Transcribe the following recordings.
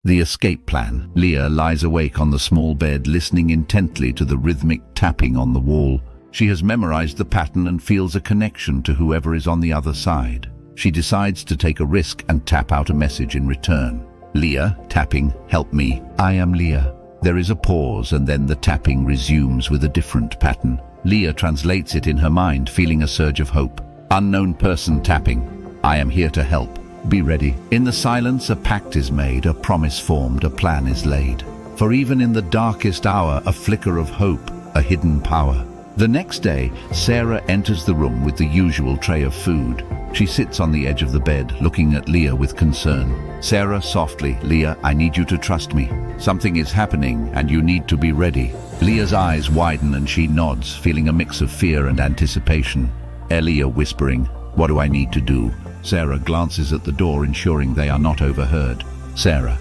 The escape plan. Leah lies awake on the small bed, listening intently to the rhythmic tapping on the wall. She has memorized the pattern and feels a connection to whoever is on the other side. She decides to take a risk and tap out a message in return. Leah, tapping, help me. I am Leah. There is a pause and then the tapping resumes with a different pattern. Leah translates it in her mind, feeling a surge of hope. Unknown person tapping. I am here to help. Be ready. In the silence, a pact is made, a promise formed, a plan is laid. For even in the darkest hour, a flicker of hope, a hidden power. The next day, Sarah enters the room with the usual tray of food. She sits on the edge of the bed, looking at Leah with concern. Sarah, softly, Leah, I need you to trust me. Something is happening and you need to be ready. Leah's eyes widen and she nods, feeling a mix of fear and anticipation. Leah whispering, what do I need to do? Sarah glances at the door, ensuring they are not overheard. Sarah,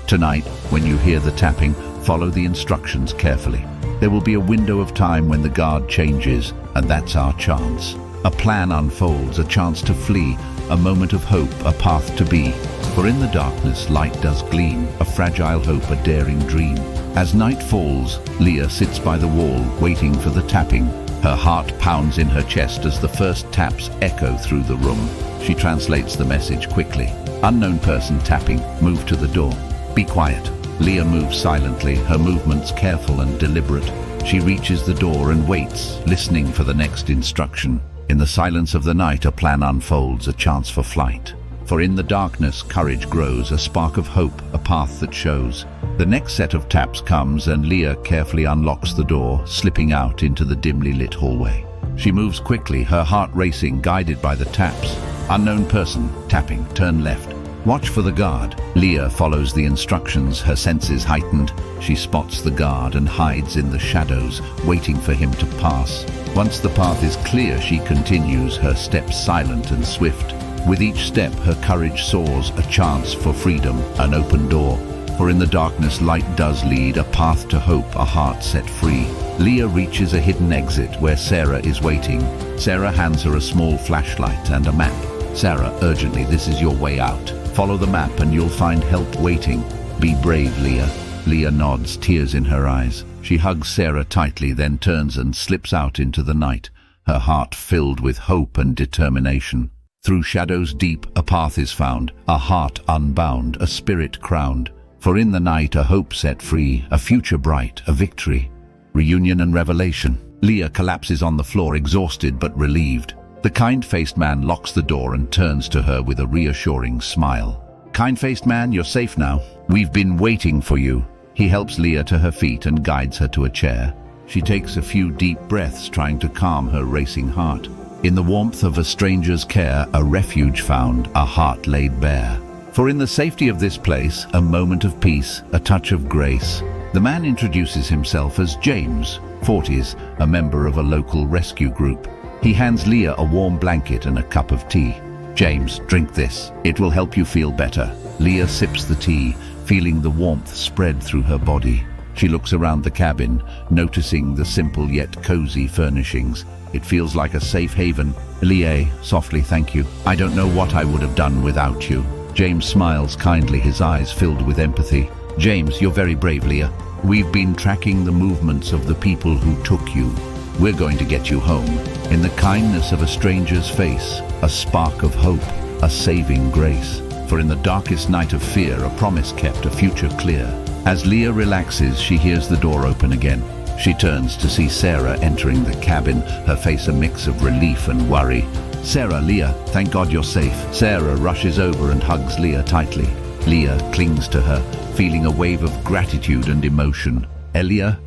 tonight, when you hear the tapping, follow the instructions carefully. There will be a window of time when the guard changes, and that's our chance. A plan unfolds, a chance to flee, a moment of hope, a path to be. For in the darkness, light does gleam, a fragile hope, a daring dream. As night falls, Leah sits by the wall, waiting for the tapping. Her heart pounds in her chest as the first taps echo through the room. She translates the message quickly. Unknown person tapping, move to the door. Be quiet. Leah moves silently, her movements careful and deliberate. She reaches the door and waits, listening for the next instruction. In the silence of the night, a plan unfolds, a chance for flight. For in the darkness, courage grows, a spark of hope, a path that shows. The next set of taps comes and Leah carefully unlocks the door, slipping out into the dimly lit hallway. She moves quickly, her heart racing, guided by the taps. Unknown person, tapping, turn left. Watch for the guard. Leah follows the instructions, her senses heightened. She spots the guard and hides in the shadows, waiting for him to pass. Once the path is clear, she continues, her steps silent and swift. With each step, her courage soars, a chance for freedom, an open door. For in the darkness, light does lead, a path to hope, a heart set free. Leah reaches a hidden exit where Sarah is waiting. Sarah hands her a small flashlight and a map. Sarah, urgently, this is your way out. Follow the map and you'll find help waiting. Be brave, Leah. Leah nods, tears in her eyes. She hugs Sarah tightly, then turns and slips out into the night, her heart filled with hope and determination. Through shadows deep, a path is found, a heart unbound, a spirit crowned. For in the night, a hope set free, a future bright, a victory. Reunion and revelation. Leah collapses on the floor, exhausted but relieved. The kind-faced man locks the door and turns to her with a reassuring smile. Kind-faced man, you're safe now. We've been waiting for you. He helps Leah to her feet and guides her to a chair. She takes a few deep breaths, trying to calm her racing heart. In the warmth of a stranger's care, a refuge found, a heart laid bare. For in the safety of this place, a moment of peace, a touch of grace. The man introduces himself as James, 40s, a member of a local rescue group. He hands Leah a warm blanket and a cup of tea. James, drink this. It will help you feel better. Leah sips the tea, feeling the warmth spread through her body. She looks around the cabin, noticing the simple yet cozy furnishings. It feels like a safe haven. Leah, softly, thank you. I don't know what I would have done without you. James smiles kindly, his eyes filled with empathy. James, you're very brave, Leah. We've been tracking the movements of the people who took you. We're going to get you home. In the kindness of a stranger's face, a spark of hope, a saving grace. For in the darkest night of fear, a promise kept, a future clear. As Leah relaxes, she hears the door open again. She turns to see Sarah entering the cabin, her face a mix of relief and worry. Sarah, Leah, thank God you're safe. Sarah rushes over and hugs Leah tightly. Leah clings to her, feeling a wave of gratitude and emotion. Leah,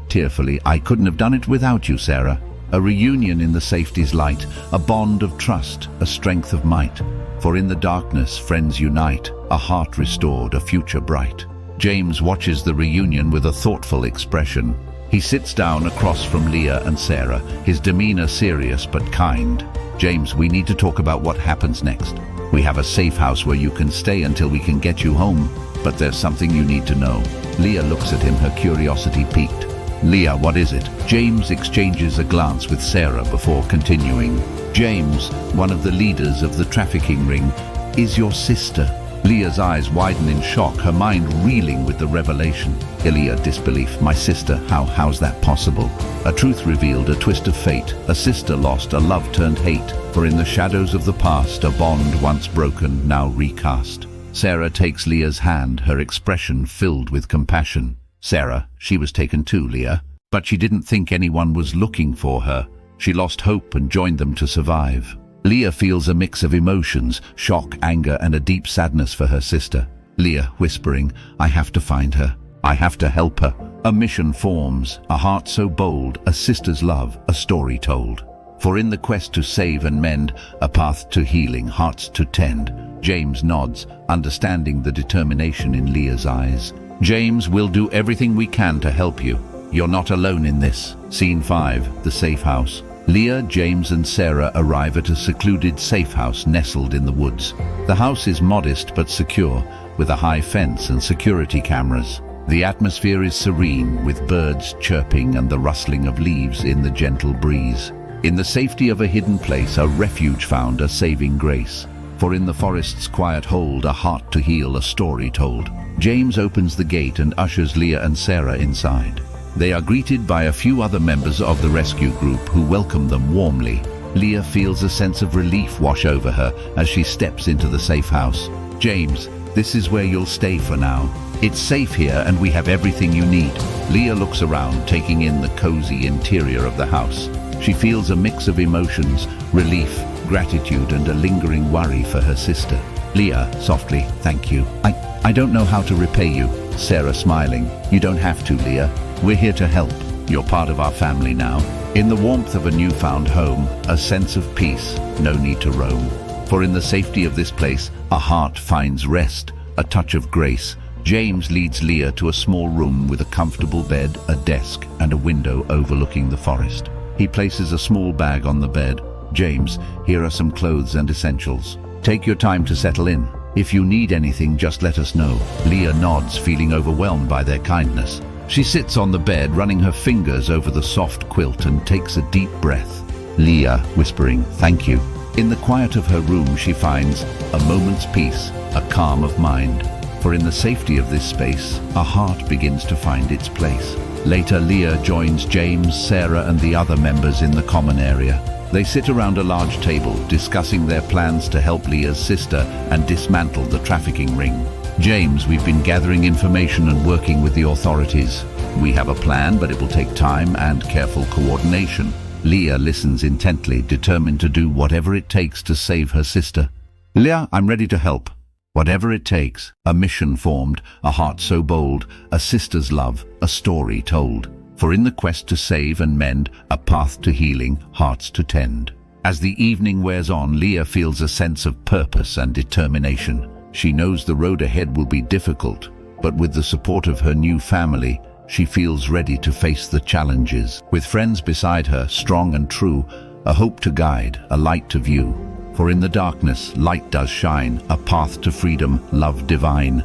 tearfully, I couldn't have done it without you, Sarah. A reunion in the safety's light, a bond of trust, a strength of might. For in the darkness, friends unite, a heart restored, a future bright. James watches the reunion with a thoughtful expression. He sits down across from Leah and Sarah, his demeanor serious but kind. James, we need to talk about what happens next. We have a safe house where you can stay until we can get you home, but there's something you need to know. Leah looks at him, her curiosity piqued. Leah, what is it? James exchanges a glance with Sarah before continuing. James, one of the leaders of the trafficking ring, is your sister. Leah's eyes widen in shock, her mind reeling with the revelation. Leah, disbelief. My sister, how's that possible? A truth revealed, a twist of fate, a sister lost, a love turned hate. For in the shadows of the past, a bond once broken, now recast. Sarah takes Leah's hand, her expression filled with compassion. Sarah, she was taken too, Leah. But she didn't think anyone was looking for her. She lost hope and joined them to survive. Leah feels a mix of emotions, shock, anger, and a deep sadness for her sister. Leah whispering, I have to find her. I have to help her. A mission forms, a heart so bold, a sister's love, a story told. For in the quest to save and mend, a path to healing, hearts to tend. James nods, understanding the determination in Leah's eyes. James, we'll do everything we can to help you. You're not alone in this. Scene 5, the safe house. Leah, James and Sarah arrive at a secluded safe house nestled in the woods. The house is modest but secure, with a high fence and security cameras. The atmosphere is serene, with birds chirping and the rustling of leaves in the gentle breeze. In the safety of a hidden place, a refuge found, a saving grace. For in the forest's quiet hold, a heart to heal, a story told. James opens the gate and ushers Leah and Sarah inside. They are greeted by a few other members of the rescue group who welcome them warmly. Leah feels a sense of relief wash over her as she steps into the safe house. James, this is where you'll stay for now. It's safe here and we have everything you need. Leah looks around, taking in the cozy interior of the house. She feels a mix of emotions, relief, gratitude, and a lingering worry for her sister. Leah, softly, thank you. I don't know how to repay you. Sarah, smiling. You don't have to, Leah. We're here to help. You're part of our family now. In the warmth of a newfound home, a sense of peace, no need to roam. For in the safety of this place, a heart finds rest, a touch of grace. James leads Leah to a small room with a comfortable bed, a desk, and a window overlooking the forest. He places a small bag on the bed. James, here are some clothes and essentials. Take your time to settle in. If you need anything, just let us know. Leah nods, feeling overwhelmed by their kindness. She sits on the bed, running her fingers over the soft quilt and takes a deep breath. Leah, whispering, thank you. In the quiet of her room, she finds a moment's peace, a calm of mind. For in the safety of this space, a heart begins to find its place. Later, Leah joins James, Sarah, and the other members in the common area. They sit around a large table, discussing their plans to help Leah's sister and dismantle the trafficking ring. James, we've been gathering information and working with the authorities. We have a plan, but it will take time and careful coordination. Leah listens intently, determined to do whatever it takes to save her sister. Leah, I'm ready to help. Whatever it takes, a mission formed, a heart so bold, a sister's love, a story told. For in the quest to save and mend, a path to healing, hearts to tend. As the evening wears on, Leah feels a sense of purpose and determination. She knows the road ahead will be difficult, but with the support of her new family, she feels ready to face the challenges. With friends beside her, strong and true, a hope to guide, a light to view. For in the darkness, light does shine, a path to freedom, love divine.